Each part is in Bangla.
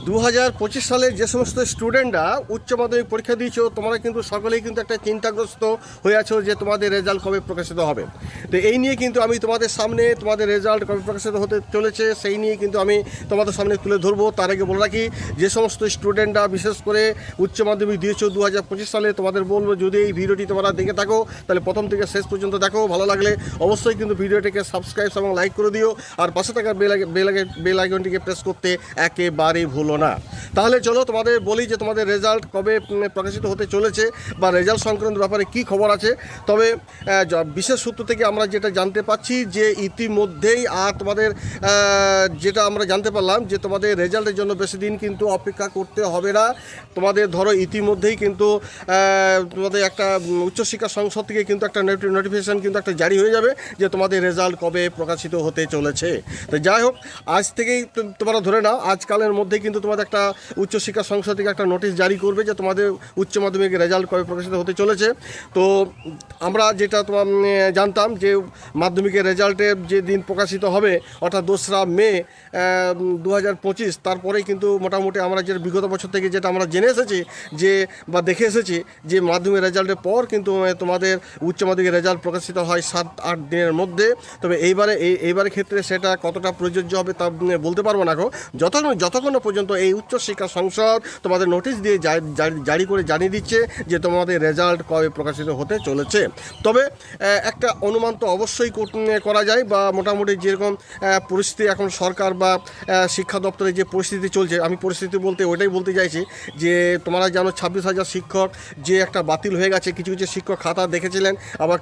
2025 সালে যে সমস্ত স্টুডেন্টরা উচ্চ মাধ্যমিক পরীক্ষা দিয়েছো তোমরা কিন্তু সকলেই কিন্তু একটা চিন্তাগ্রস্ত হয়ে আছো যে তোমাদের রেজাল্ট কবে প্রকাশিত হবে। তো এই নিয়ে কিন্তু আমি তোমাদের সামনে তোমাদের রেজাল্ট কবে প্রকাশিত হতে চলেছে সেই নিয়ে কিন্তু আমি তোমাদের সামনে তুলে ধরবো। তার আগে বলে রাখি, যে সমস্ত স্টুডেন্টরা বিশেষ করে উচ্চ মাধ্যমিক দিয়েছো 2025 সালে, তোমাদের বলবো যদি এই ভিডিওটি তোমরা দেখে থাকো তাহলে প্রথম থেকে শেষ পর্যন্ত দেখো। ভালো লাগলে অবশ্যই কিন্তু ভিডিওটিকে সাবস্ক্রাইব এবং লাইক করে দিও, আর পাশে থাকা বেল আইকনটিকে প্রেস করতে একেবারেই ভুলো না। তাহলে চলো তোমাদের বলি যে তোমাদের রেজাল্ট কবে প্রকাশিত হতে চলেছে বা রেজাল্ট সংক্রান্ত ব্যাপারে কি খবর আছে। তবে বিশেষ সূত্র থেকে আমরা যেটা জানতে পাচ্ছি যে ইতিমধ্যেই আর তোমাদের যেটা আমরা জানতে পারলাম যে তোমাদের রেজাল্টের জন্য বেশি দিন কিন্তু অপেক্ষা করতে হবে না। তোমাদের ধরো ইতিমধ্যেই কিন্তু তোমাদের একটা উচ্চশিক্ষা সংসদ থেকে কিন্তু একটা নোটিফিকেশান কিন্তু একটা জারি হয়ে যাবে যে তোমাদের রেজাল্ট কবে প্রকাশিত হতে চলেছে। তো যাই হোক, আজ থেকেই তোমরা ধরে নাও আজকালের মধ্যে কিন্তু তোমাদের একটা উচ্চশিক্ষা সংসদ থেকে একটা নোটিশ জারি করবে যে তোমাদের উচ্চ মাধ্যমিকের রেজাল্ট কবে প্রকাশিত হতে চলেছে। তো আমরা যেটা তোমার জানতাম যে মাধ্যমিকের রেজাল্টের যে দিন প্রকাশিত হবে অর্থাৎ 2রা মে 2025, তারপরেই কিন্তু মোটামুটি আমরা যে বিগত বছর থেকে যেটা আমরা জেনে এসেছি যে বা দেখে এসেছি যে মাধ্যমিক রেজাল্টের পর কিন্তু তোমাদের উচ্চ মাধ্যমিকের রেজাল্ট প্রকাশিত হয় 7-8 দিনের মধ্যে। তবে এইবারের ক্ষেত্রে সেটা কতটা প্রযোজ্য হবে তা বলতে পারবো না। যতক্ষণ পর্যন্ত এই উচ্চশিক্ষা সংসদ তোমাদের নোটিশ দিয়ে জারি করে জানিয়ে দিচ্ছে যে তোমাদের রেজাল্ট কবে প্রকাশিত হতে চলেছে। তবে একটা অনুমান তো অবশ্যই করা যায়, বা মোটামুটি যেরকম পরিস্থিতি এখন সরকার বা শিক্ষা দপ্তরে যে পরিস্থিতি চলছে, আমি পরিস্থিতি বলতে ওইটাই বলতে চাইছি যে তোমরা জানো 26,000 শিক্ষক যে একটা বাতিল হয়ে গেছে। কিছু কিছু শিক্ষক খাতা দেখেছিলেন, আবার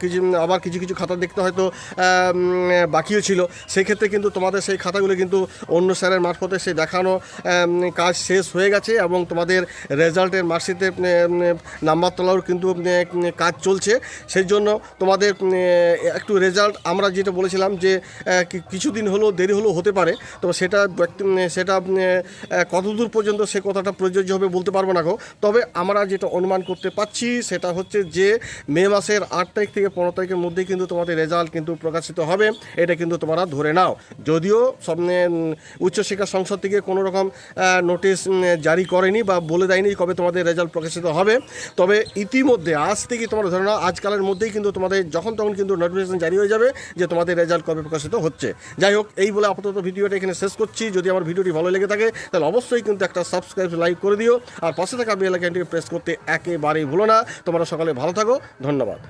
কিছু খাতা দেখতে হয়তো বাকিও ছিল। সেই ক্ষেত্রে কিন্তু তোমাদের সেই খাতাগুলো কিন্তু অন্য স্যারের মারফতে সেই দেখানো কাজ শেষ হয়ে গেছে এবং তোমাদের রেজাল্টের মার্কশিটে নাম্বার তোলার কিন্তু কাজ চলছে। সেই জন্য তোমাদের একটু রেজাল্ট আমরা যেটা বলেছিলাম যে কিছুদিন হলেও দেরি হলেও হতে পারে। তো সেটা কতদূর পর্যন্ত সে কথাটা প্রযোজ্য হবে বলতে পারবো না। তবে আমরা যেটা অনুমান করতে পারছি সেটা হচ্ছে যে মে মাসের 8 তারিখ থেকে 15 তারিখের মধ্যেই কিন্তু তোমাদের রেজাল্ট কিন্তু প্রকাশিত হবে। এটা কিন্তু তোমরা ধরে নাও। যদিও উচ্চশিক্ষা সংসদ থেকে কোনো রকম নোটিশ জারি করেনি বা বলে দেয়নি কবে তোমাদের রেজাল্ট প্রকাশিত হবে। তবে ইতিমধ্যে আজ থেকে তোমরা ধরে নাও আজকালের মধ্যেই কিন্তু তোমাদের যখন তখন কিন্তু নোটিফিকেশন জারি হয়ে যাবে যে তোমাদের রেজাল্ট কবে প্রকাশিত হচ্ছে। যাই হোক, এই বলে আপাতত ভিডিওটা এখানে শেষ করছি। যদি আমার ভিডিওটি ভালো লেগে থাকে তাহলে অবশ্যই কিন্তু একটা সাবস্ক্রাইব লাইক করে দিও, আর পাশে থাকা বেল আইকনটিকে প্রেস করতে একেবারেই ভুলো না। তোমরা সকালে ভালো থাকো, ধন্যবাদ।